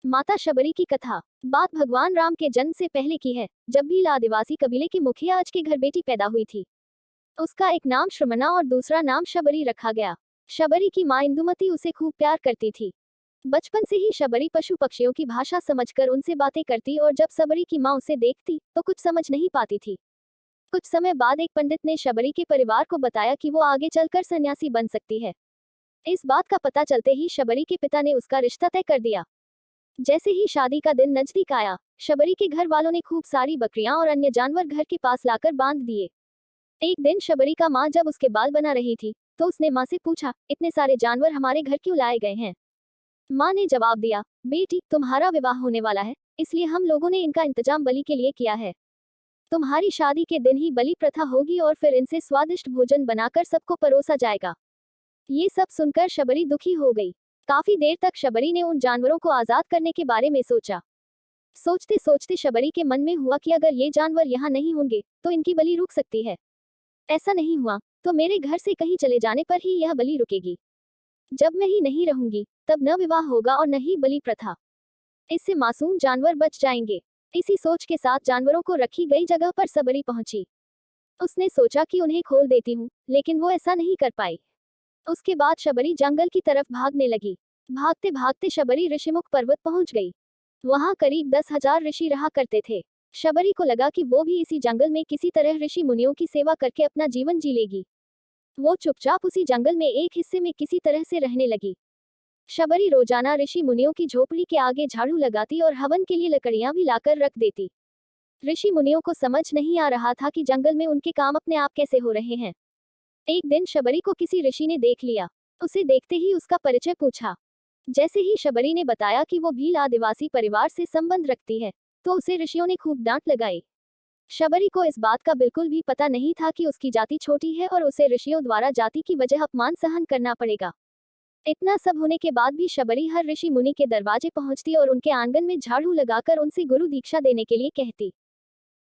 माता शबरी की कथा। बात भगवान राम के जन्म से पहले की है, जब भील आदिवासी कबीले के मुखिया आज के घर बेटी पैदा हुई थी। उसका एक नाम श्रमना और दूसरा नाम शबरी रखा गया। शबरी की मां इंदुमती उसे खूब प्यार करती थी। बचपन से ही शबरी पशु पक्षियों की भाषा समझकर उनसे बातें करती और जब शबरी की मां उसे देखती तो कुछ समझ नहीं पाती थी। कुछ समय बाद एक पंडित ने शबरी के परिवार को बताया कि वो आगे चलकर सन्यासी बन सकती है। इस बात का पता चलते ही शबरी के पिता ने उसका रिश्ता तय कर दिया। जैसे ही शादी का दिन नजदीक आया, शबरी के घर वालों ने खूब सारी बकरियां और अन्य जानवर घर के पास लाकर बांध दिए। एक दिन शबरी का माँ जब उसके बाल बना रही थी, तो उसने माँ से पूछा, इतने सारे जानवर हमारे घर क्यों लाए गए हैं? माँ ने जवाब दिया, बेटी, तुम्हारा विवाह होने वाला है, इसलिए हम लोगों ने इनका इंतजाम बलि के लिए किया है। तुम्हारी शादी के दिन ही बलि प्रथा होगी और फिर इनसे स्वादिष्ट भोजन बनाकर सबको परोसा जाएगा। ये सब सुनकर शबरी दुखी हो गई। काफी देर तक शबरी ने उन जानवरों को आजाद करने के बारे में सोचा। सोचते सोचते शबरी के मन में हुआ कि अगर ये जानवर यहाँ नहीं होंगे तो इनकी बलि रुक सकती है। ऐसा नहीं हुआ तो मेरे घर से कहीं चले जाने पर ही यह बलि रुकेगी। जब मैं ही नहीं रहूंगी तब न विवाह होगा और न ही बलि प्रथा। इससे मासूम जानवर बच जाएंगे। इसी सोच के साथ जानवरों को रखी गई जगह पर शबरी पहुंची। उसने सोचा कि उन्हें खोल देती हूँ, लेकिन वो ऐसा नहीं कर पाई। उसके बाद शबरी जंगल की तरफ भागने लगी। भागते भागते शबरी ऋषिमुख पर्वत पहुंच गई। वहां करीब 10,000 ऋषि रहा करते थे। शबरी को लगा कि वो भी इसी जंगल में किसी तरह ऋषि मुनियों की सेवा करके अपना जीवन जी लेगी। वो चुपचाप उसी जंगल में एक हिस्से में किसी तरह से रहने लगी। शबरी रोजाना ऋषि मुनियों की झोपड़ी के आगे झाड़ू लगाती और हवन के लिए लकड़ियां भी लाकर रख देती। ऋषि मुनियों को समझ नहीं आ रहा था कि जंगल में उनके काम अपने आप कैसे हो रहे हैं। एक दिन शबरी को किसी ऋषि ने देख लिया। उसे देखते ही उसका परिचय पूछा। जैसे ही शबरी ने बताया कि वो भील आदिवासी परिवार से संबंध रखती है, तो उसे ऋषियों ने खूब डांट लगाई। शबरी को इस बात का बिल्कुल भी पता नहीं था कि उसकी जाति छोटी है और उसे ऋषियों द्वारा जाति की वजह अपमान सहन करना पड़ेगा। इतना सब होने के बाद भी शबरी हर ऋषि मुनि के दरवाजे पहुंचती और उनके आंगन में झाड़ू लगाकर उनसे गुरु दीक्षा देने के लिए कहती।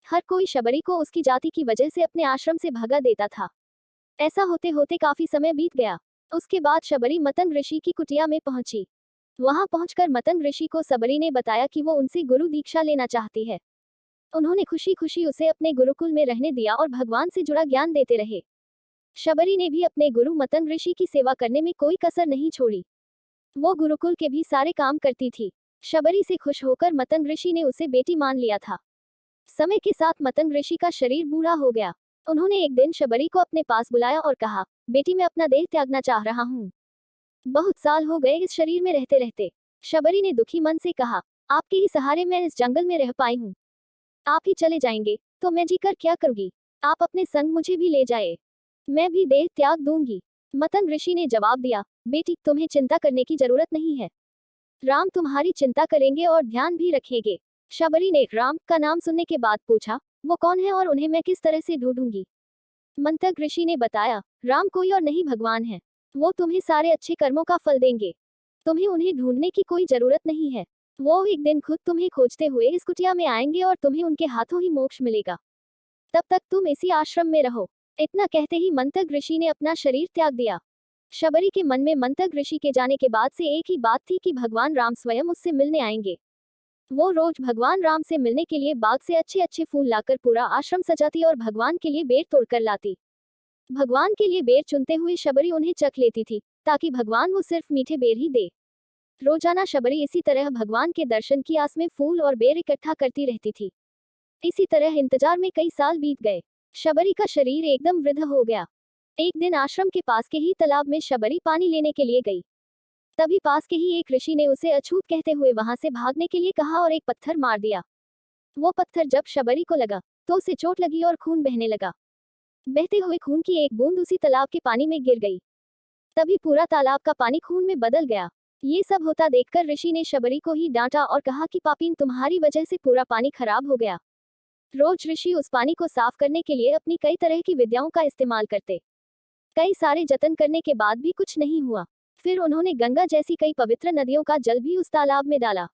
हर कोई शबरी को उसकी जाति की वजह से अपने आश्रम से भगा देता था। ऐसा होते होते काफी समय बीत गया। उसके बाद शबरी मतंग ऋषि की कुटिया में पहुंची। वहां पहुंचकर मतंग ऋषि को शबरी ने बताया कि वो उनसे गुरु दीक्षा लेना चाहती है। उन्होंने खुशी खुशी उसे अपने गुरुकुल में रहने दिया और भगवान से जुड़ा ज्ञान देते रहे। शबरी ने भी अपने गुरु मतंग ऋषि की सेवा करने में कोई कसर नहीं छोड़ी। वो गुरुकुल के भी सारे काम करती थी। शबरी से खुश होकर मतंग ऋषि ने उसे बेटी मान लिया था। समय के साथ मतंग ऋषि का शरीर बूढ़ा हो गया। उन्होंने एक दिन शबरी को अपने पास बुलाया और कहा, बेटी, मैं अपना देह त्यागना चाह रहा हूँ। बहुत साल हो गए इस शरीर में रहते रहते। शबरी ने दुखी मन से कहा, आपके ही सहारे मैं इस जंगल में रह पाई हूँ। आप ही चले जाएंगे तो मैं जीकर क्या करूंगी? आप अपने संग मुझे भी ले जाए, मैं भी देह त्याग दूंगी। मतंग ऋषि ने जवाब दिया, बेटी, तुम्हें चिंता करने की जरूरत नहीं है। राम तुम्हारी चिंता करेंगे और ध्यान भी रखेंगे। शबरी ने राम का नाम सुनने के बाद पूछा, वो कौन है और उन्हें मैं किस तरह से ढूंढूंगी? मंतग ऋषि ने बताया, राम कोई और नहीं भगवान है। वो तुम्हें सारे अच्छे कर्मों का फल देंगे। तुम्हें उन्हें ढूंढने की कोई जरूरत नहीं है। वो एक दिन खुद तुम्हें खोजते हुए इस कुटिया में आएंगे और तुम्हें उनके हाथों ही मोक्ष मिलेगा। तब तक तुम इसी आश्रम में रहो। इतना कहते ही मंतग ऋषि ने अपना शरीर त्याग दिया। शबरी के मन में मंतग ऋषि के जाने के बाद से एक ही बात थी कि भगवान राम स्वयं उससे मिलने आएंगे। वो रोज भगवान राम से मिलने के लिए बाग से अच्छे अच्छे फूल लाकर पूरा आश्रम सजाती और भगवान के लिए बेर तोड़कर लाती। भगवान के लिए बेर चुनते हुए शबरी उन्हें चख लेती थी, ताकि भगवान वो सिर्फ मीठे बेर ही दे। रोजाना शबरी इसी तरह भगवान के दर्शन की आस में फूल और बेर इकट्ठा करती रहती थी। इसी तरह इंतजार में कई साल बीत गए। शबरी का शरीर एकदम वृद्ध हो गया। एक दिन आश्रम के पास के ही तालाब में शबरी पानी लेने के लिए गई। तभी पास के ही एक ऋषि ने उसे अछूत कहते हुए वहां से भागने के लिए कहा और एक पत्थर मार दिया। वो पत्थर जब शबरी को लगा तो उसे चोट लगी और खून बहने लगा। बहते हुए खून की एक बूंद उसी तालाब के पानी में गिर गई। तभी पूरा तालाब का पानी खून में बदल गया। ये सब होता देखकर ऋषि ने शबरी को ही डांटा और कहा कि पापीन, तुम्हारी वजह से पूरा पानी खराब हो गया। रोज ऋषि उस पानी को साफ करने के लिए अपनी कई तरह की विद्याओं का इस्तेमाल करते। कई सारे जतन करने के बाद भी कुछ नहीं हुआ। फिर उन्होंने गंगा जैसी कई पवित्र नदियों का जल भी उस तालाब में डाला।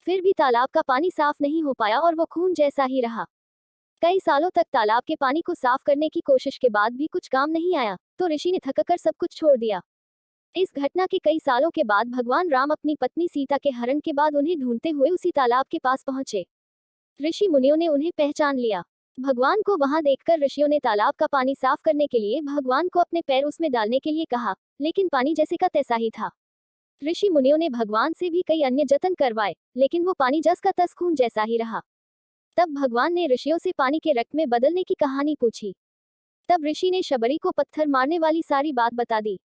फिर भी तालाब का पानी साफ नहीं हो पाया और वो खून जैसा ही रहा। कई सालों तक तालाब के पानी को साफ करने की कोशिश के बाद भी कुछ काम नहीं आया, तो ऋषि ने थककर सब कुछ छोड़ दिया। इस घटना के कई सालों के बाद भगवान राम अपनी पत्नी सीता के हरण के बाद उन्हें ढूंढते हुए उसी तालाब के पास पहुंचे। ऋषि मुनियों ने उन्हें पहचान लिया। भगवान को वहां देखकर ऋषियों ने तालाब का पानी साफ करने के लिए भगवान को अपने पैर उसमें डालने के लिए कहा, लेकिन पानी जैसे का तैसा ही था। ऋषि मुनियों ने भगवान से भी कई अन्य जतन करवाए, लेकिन वो पानी जस का तस खून जैसा ही रहा। तब भगवान ने ऋषियों से पानी के रक्त में बदलने की कहानी पूछी। तब ऋषि ने शबरी को पत्थर मारने वाली सारी बात बता दी।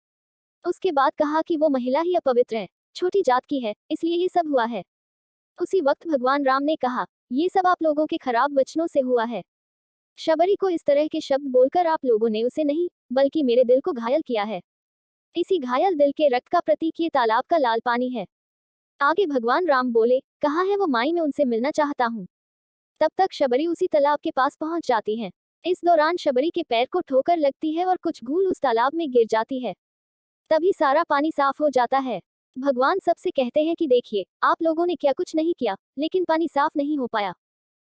उसके बाद कहा कि वो महिला ही अपवित्र है, छोटी जात की है, इसलिए ये सब हुआ है। उसी वक्त भगवान राम ने कहा, ये सब आप लोगों के खराब वचनों से हुआ है। शबरी को इस तरह के शब्द बोलकर आप लोगों ने उसे नहीं, बल्कि मेरे दिल को घायल किया है। इसी घायल दिल के रक्त का प्रतीक ये तालाब का लाल पानी है। आगे भगवान राम बोले, कहा है वो माई, मैं उनसे मिलना चाहता हूँ। तब तक शबरी उसी तालाब के पास पहुंच जाती है। इस दौरान शबरी के पैर को ठोकर लगती है और कुछ धूल उस तालाब में गिर जाती है। तभी सारा पानी साफ हो जाता है। भगवान सबसे कहते हैं कि देखिए, आप लोगों ने क्या कुछ नहीं किया, लेकिन पानी साफ नहीं हो पाया।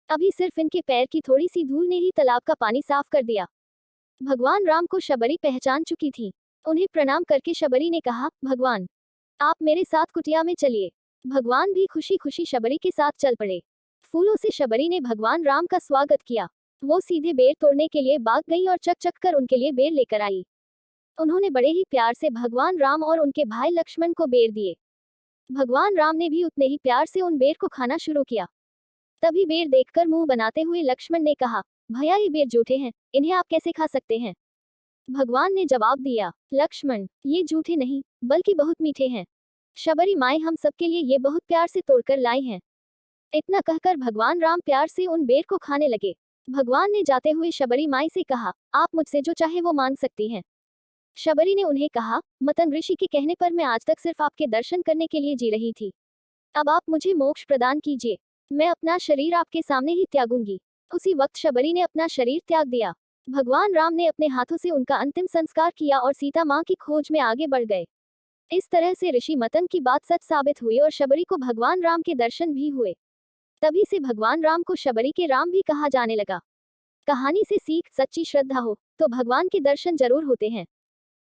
अभी सिर्फ इनके पैर की थोड़ी सी धूल ने ही तालाब का पानी साफ कर दिया। भगवान राम को शबरी पहचान चुकी थी। उन्हें प्रणाम करके शबरी ने कहा, भगवान, आप मेरे साथ कुटिया में चलिए। भगवान भी खुशी खुशी शबरी के साथ चल पड़े। फूलों से शबरी ने भगवान राम का स्वागत किया। वो सीधे बेर तोड़ने के लिए बाग गई और चक चक कर उनके लिए बेर लेकर आई। उन्होंने बड़े ही प्यार से भगवान राम और उनके भाई लक्ष्मण को बेर दिए। भगवान राम ने भी उतने ही प्यार से उन बेर को खाना शुरू किया। तभी बेर देखकर मुंह बनाते हुए लक्ष्मण ने कहा, भैया ये बेर जूठे हैं, इन्हें आप कैसे खा सकते हैं? भगवान ने जवाब दिया, लक्ष्मण, ये जूठे नहीं, बल्कि बहुत मीठे हैं। शबरी माई हम सबके लिए ये बहुत प्यार से तोड़कर लाई हैं। इतना कहकर भगवान राम प्यार से उन बेर को खाने लगे। भगवान ने जाते हुए शबरी माई से कहा, आप मुझसे जो चाहे वो मांग सकती हैं। शबरी ने उन्हें कहा, मतंग ऋषि के कहने पर मैं आज तक सिर्फ आपके दर्शन करने के लिए जी रही थी। अब आप मुझे मोक्ष प्रदान कीजिए, मैं अपना शरीर आपके सामने ही त्यागूंगी। उसी वक्त शबरी ने अपना शरीर त्याग दिया। भगवान राम ने अपने हाथों से उनका अंतिम संस्कार किया और सीता मां की खोज में आगे बढ़ गए। इस तरह से ऋषि मतंग की बात सच साबित हुई और शबरी को भगवान राम के दर्शन भी हुए। तभी से भगवान राम को शबरी के राम भी कहा जाने लगा। कहानी से सीख, सच्ची श्रद्धा हो तो भगवान के दर्शन जरूर होते हैं।